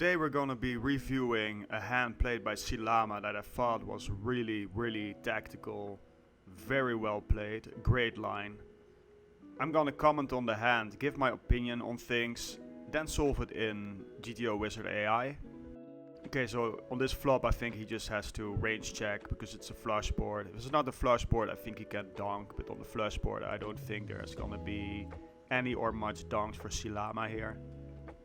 Today we're going to be reviewing a hand played by SeaLlama that I thought was really tactical, very well played, great line. I'm going to comment on the hand, give my opinion on things, then solve it in GTO Wizard AI. Okay, so on this flop I think he just has to range check because it's a flush board. If it's not a flush board I think he can donk, but on the flush board I don't think there's going to be any or much donks for SeaLlama here.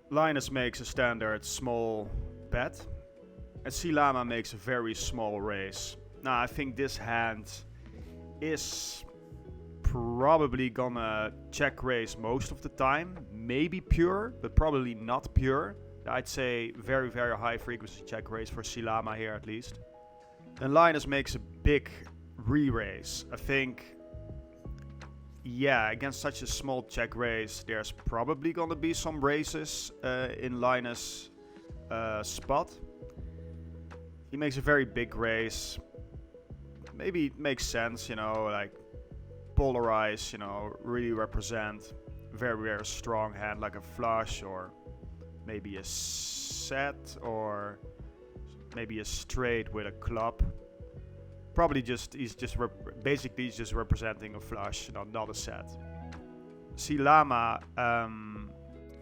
Linus makes a standard small bet, and SeaLlama makes a very small raise. Now I think this hand is probably gonna check raise most of the time. Maybe pure, but probably not pure. I'd say very high frequency check raise for SeaLlama here at least. Then Linus makes a big re-raise. I think, yeah, against such a small check raise, there's probably gonna be some raises in Linus' spot. He makes a very big raise. Maybe it makes sense, you know, like polarize, you know, really represent very strong hand like a flush or maybe a set or maybe a straight with a club. Probably just he's just representing a flush, not a set. SeaLlama,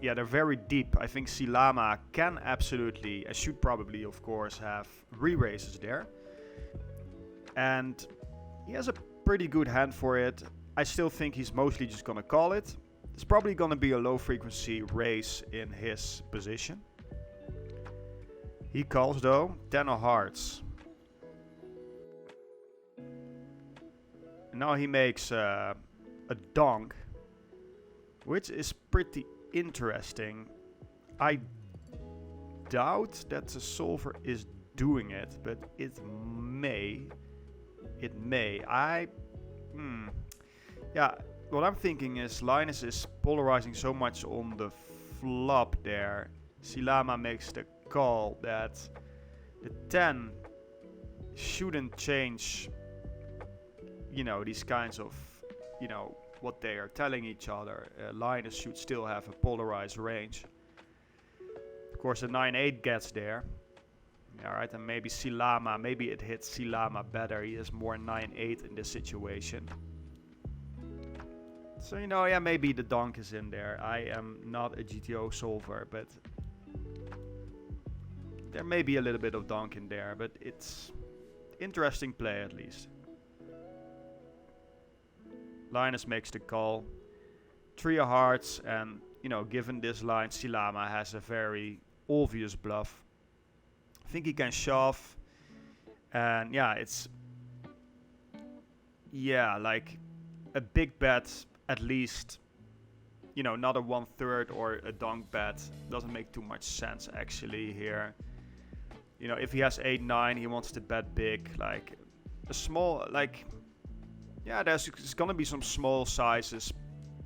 yeah, they're very deep. I think SeaLlama can absolutely, and should probably, of course, have re-raises there. And he has a pretty good hand for it. I still think he's mostly just gonna call it. It's probably gonna be a low frequency raise in his position. He calls though, 10 of hearts. Now he makes a donk, which is pretty interesting. I doubt that the solver is doing it, but it may. Yeah, what I'm thinking is Linus is polarizing so much on the flop there. SeaLlama makes the call that the 10 shouldn't change, you know, these kinds of, you know, what they are telling each other. Linus should still have a polarized range. Of course, the 9-8 gets there. Alright, and maybe SeaLlama, maybe it hits SeaLlama better. He is more 9-8 in this situation. So, you know, yeah, maybe the donk is in there. I am not a GTO solver, but there may be a little bit of donk in there, but it's interesting play at least. Linus makes the call, 3 of hearts, and, you know, given this line, SeaLlama has a very obvious bluff. I think he can shove, and yeah, it's, yeah, like a big bet at least, you know, not a 1/3 or a donk bet. Doesn't make too much sense actually here. You know, if he has 8-9, he wants to bet big, like a small, like, yeah, there's gonna be some small sizes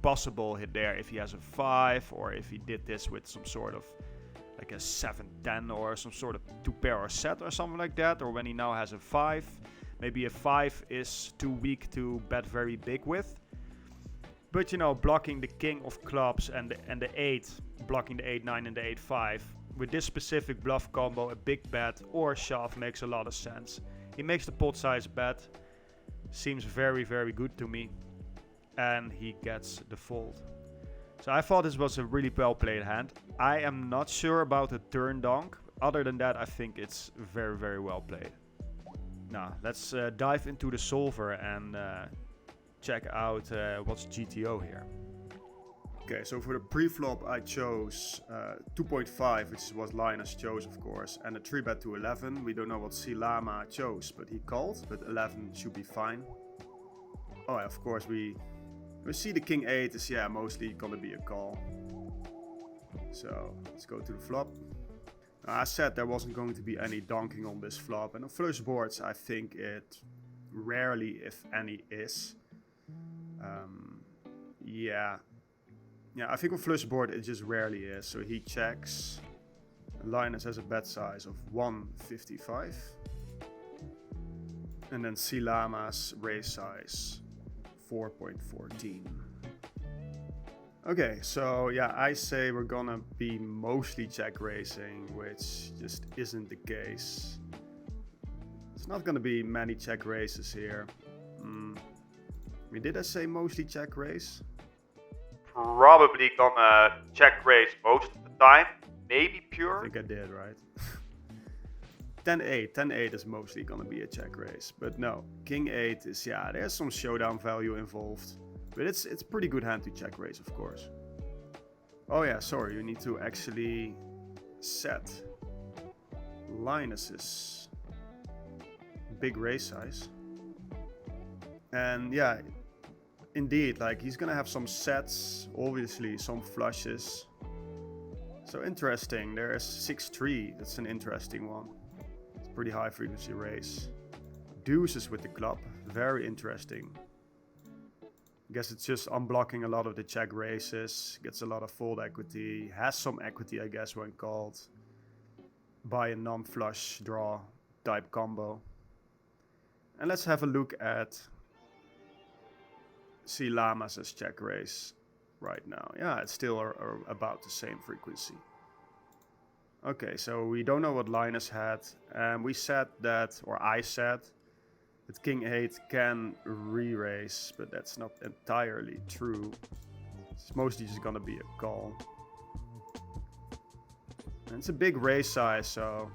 possible hit there if he has a 5, or if he did this with some sort of like a 7-10 or some sort of 2-pair or set or something like that, or when he now has a 5, maybe a 5 is too weak to bet very big with. But, you know, blocking the king of clubs and the 8, blocking the 8-9 and the 8-5 with this specific bluff combo, a big bet or shove makes a lot of sense. He makes the pot size bet. Seems very good to me, and he gets the fold. So I thought this was a really well played hand. I am not sure about the turn donk. Other than that, I think it's very well played. Now let's dive into the solver and check out what's GTO here. Okay, so for the pre-flop I chose 2.5, which is what Linus chose, of course, and a 3-bet to 11. We don't know what SeaLlama chose, but he called, but 11 should be fine. Oh, yeah, of course, we see the king 8 is, yeah, mostly gonna be a call. So let's go to the flop. Now, I said there wasn't going to be any donking on this flop, and on flush boards I think it rarely, if any, is. Yeah, I think on flush board it just rarely is. So he checks. Linus has a bet size of 155. And then SeaLlama's raise size 4.14. Okay, so yeah, I say we're gonna be mostly check raising, which just isn't the case. It's not gonna be many check races here. I mean, did I say mostly check raise? Probably gonna check raise most of the time. Maybe pure. I think I did, right? 10-8. 10-8 is mostly gonna be a check raise. But no, King 8 is, yeah, there's some showdown value involved. But it's pretty good hand to check raise, of course. Oh yeah, sorry, you need to actually set Linus's big raise size. And yeah, indeed, like he's gonna have some sets, obviously some flushes. So interesting, there's 6-3, that's an interesting one. It's a pretty high frequency raise. Deuces with the club, very interesting. I guess it's just unblocking a lot of the check raises, gets a lot of fold equity, has some equity I guess when called by a non-flush draw type combo. And let's have a look at SeaLlama's as check raise right now. Yeah, it's still about the same frequency. Okay, so we don't know what Linus had, and we said that, or I said, that King 8 can re-raise, but that's not entirely true. It's mostly just gonna be a call. And it's a big raise size, so...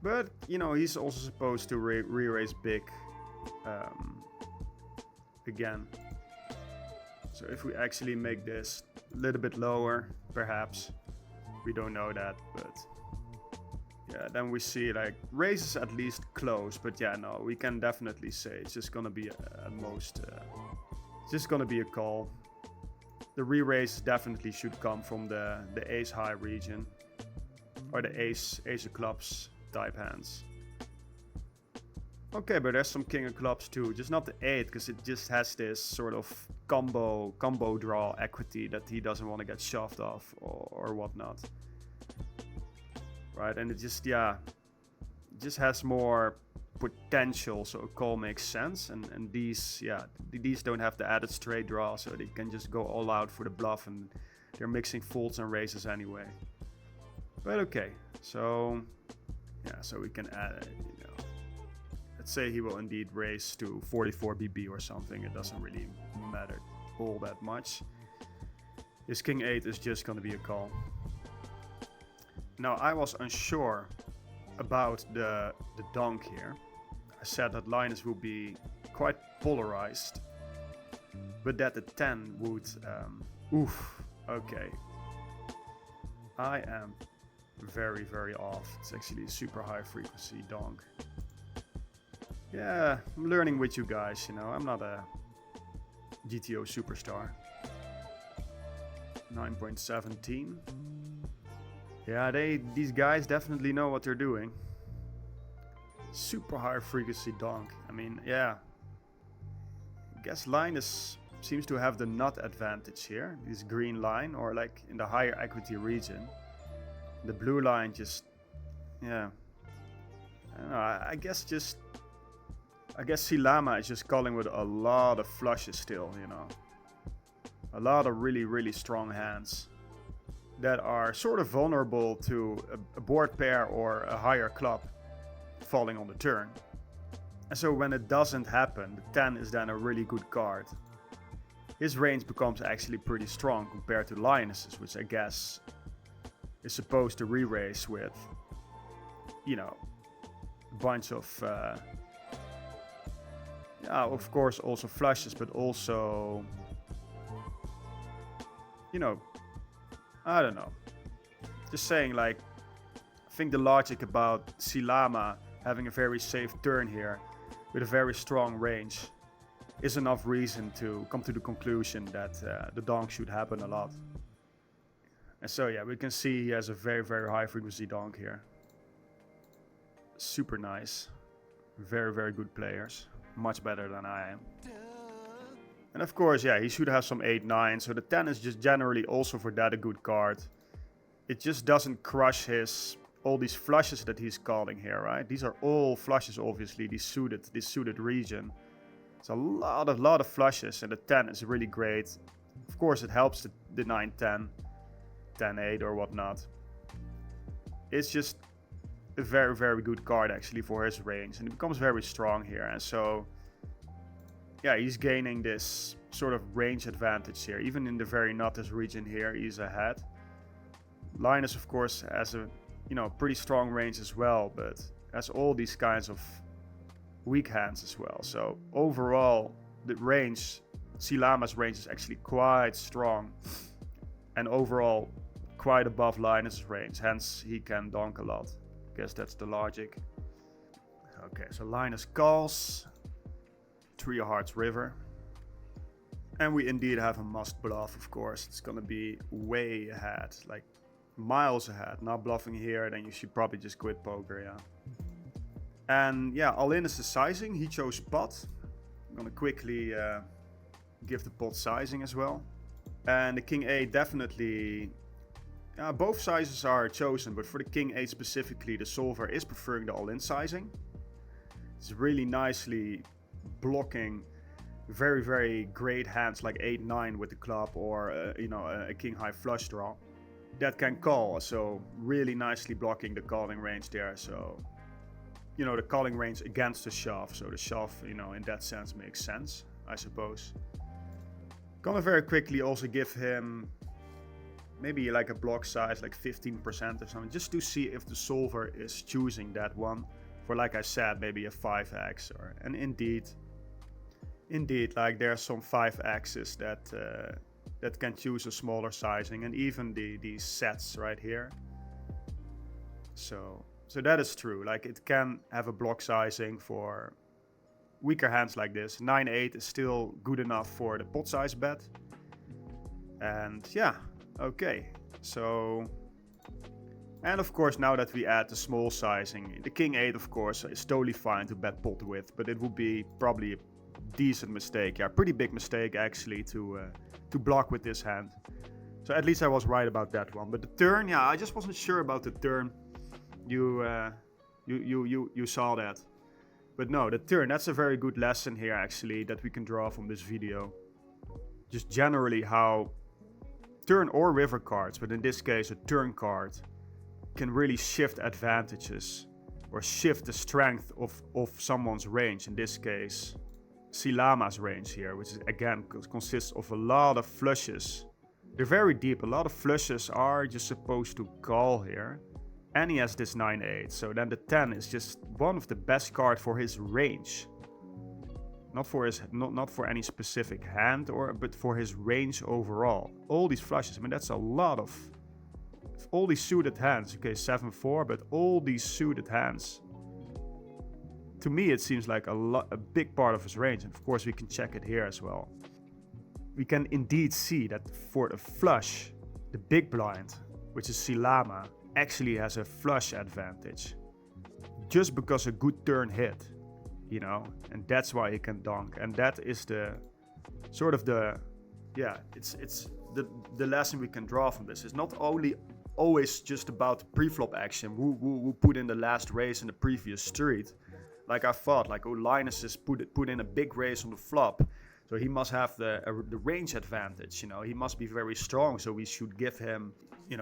But, you know, he's also supposed to re-raise big again. So if we actually make this a little bit lower, perhaps. We don't know that, but... Yeah, then we see like raises at least close, but yeah, no, we can definitely say it's just gonna be at most, it's just gonna be a call. The re-raise definitely should come from the ace high region, or the ace of clubs type hands. Okay, but there's some king of clubs too, just not the 8, because it just has this sort of combo draw equity that he doesn't want to get shoved off or whatnot. Right, and it just, yeah, it just has more potential, so a call makes sense. And these, yeah, these don't have the added straight draw, so they can just go all out for the bluff, and they're mixing folds and raises anyway. But okay, so, yeah, so we can add, you know, let's say he will indeed raise to 44 BB or something. It doesn't really matter all that much. His King 8 is just going to be a call. Now, I was unsure about the donk here. I said that Linus would be quite polarized, but that the 10 would... oof, okay. I am very, very off. It's actually a super high frequency donk. Yeah, I'm learning with you guys, you know. I'm not a GTO superstar. 9.17. Yeah, these guys definitely know what they're doing. Super high frequency donk. I mean, yeah. I guess Linus seems to have the nut advantage here. This green line, or like in the higher equity region. The blue line just, yeah. I don't know, I guess SeaLlama is just calling with a lot of flushes still, you know. A lot of really, really strong hands that are sort of vulnerable to a board pair or a higher club falling on the turn. And so when it doesn't happen, the 10 is then a really good card. His range becomes actually pretty strong compared to Linus's, which I guess is supposed to re-raise with, you know, a bunch of, yeah, of course also flushes, but also, you know, I don't know. Just saying, like, I think the logic about SeaLlama having a very safe turn here with a very strong range is enough reason to come to the conclusion that the donk should happen a lot. And so yeah, we can see he has a very, very high frequency donk here. Super nice. Very, very good players. Much better than I am. And of course, yeah, he should have some 8-9, so the 10 is just generally also for that a good card. It just doesn't crush all these flushes that he's calling here, right? These are all flushes, obviously, this suited region. It's a lot of flushes, and the 10 is really great Of course, it helps the 9-10, 10-8 or whatnot. It's just a very, very good card actually for his range, and it becomes very strong here. And so, yeah, he's gaining this sort of range advantage here. Even in the very Nuttis region here, he's ahead. Linus, of course, has a pretty strong range as well, but has all these kinds of weak hands as well. So overall, the range, SeaLlama's range is actually quite strong, and overall quite above Linus' range. Hence, he can donk a lot. Guess that's the logic. Okay, so Linus calls 3 of Hearts River. And we indeed have a must bluff, of course. It's gonna be way ahead, like miles ahead. Not bluffing here, then you should probably just quit poker, yeah. And yeah, LLinus is sizing. He chose pot. I'm gonna quickly give the pot sizing as well. And the King 8 definitely, both sizes are chosen, but for the King 8 specifically, the solver is preferring the all-in sizing. It's really nicely blocking very, very great hands like 8-9 with the club, or a King high flush draw that can call. So really nicely blocking the calling range there. So the calling range against the shove. So the shove, in that sense makes sense, I suppose. Gonna very quickly also give him maybe like a block size like 15% or something, just to see if the solver is choosing that one for, like I said, maybe a 5x. And indeed, like there are some 5x's that can choose a smaller sizing, and even these sets right here. So that is true. Like it can have a block sizing for weaker hands like this. 9-8 is still good enough for the pot size bet. And yeah, okay. So, and of course, now that we add the small sizing, the King 8, of course, is totally fine to bet pot with, but it would be probably a decent mistake. Yeah, pretty big mistake actually to block with this hand. So at least I was right about that one. But the turn, yeah, I just wasn't sure about the turn. You saw that. But no, the turn, that's a very good lesson here actually that we can draw from this video. Just generally how turn or river cards, but in this case a turn card, can really shift advantages or shift the strength of someone's range. In this case, SeaLlama's range here, which is again consists of a lot of flushes. They're very deep. A lot of flushes are just supposed to call here. And he has this 9-8, so then the 10 is just one of the best cards for his range. Not for any specific hand, but for his range overall. All these flushes, I mean that's a lot of all these suited hands. Okay, 7-4, but all these suited hands. To me, it seems like a big part of his range, and of course we can check it here as well. We can indeed see that for the flush, the big blind, which is SeaLlama, actually has a flush advantage just because a good turn hit, and that's why he can donk. And that is the sort of it's the lesson we can draw from this. It's not only always just about the pre-flop action, who put in the last raise in the previous street, like I thought, like Linus has put in a big raise on the flop, so he must have the range advantage. He must be very strong, so we should give him,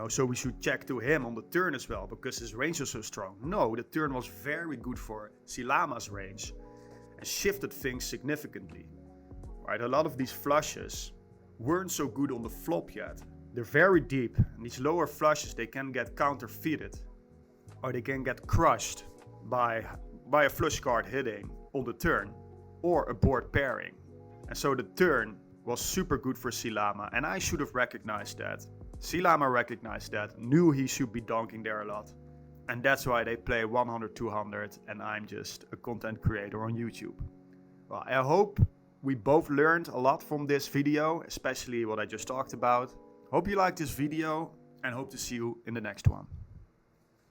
so we should check to him on the turn as well because his range is so strong. No, the turn was very good for SeaLlama's range and shifted things significantly. Right, a lot of these flushes weren't so good on the flop yet. They're very deep, and these lower flushes, they can get counterfeited, or they can get crushed by a flush card hitting on the turn or a board pairing. And so the turn was super good for SeaLlama, and I should have recognized that. SeaLlama recognized that, knew he should be donking there a lot. And that's why they play 100-200, and I'm just a content creator on YouTube. Well, I hope we both learned a lot from this video, especially what I just talked about. Hope you liked this video, and hope to see you in the next one.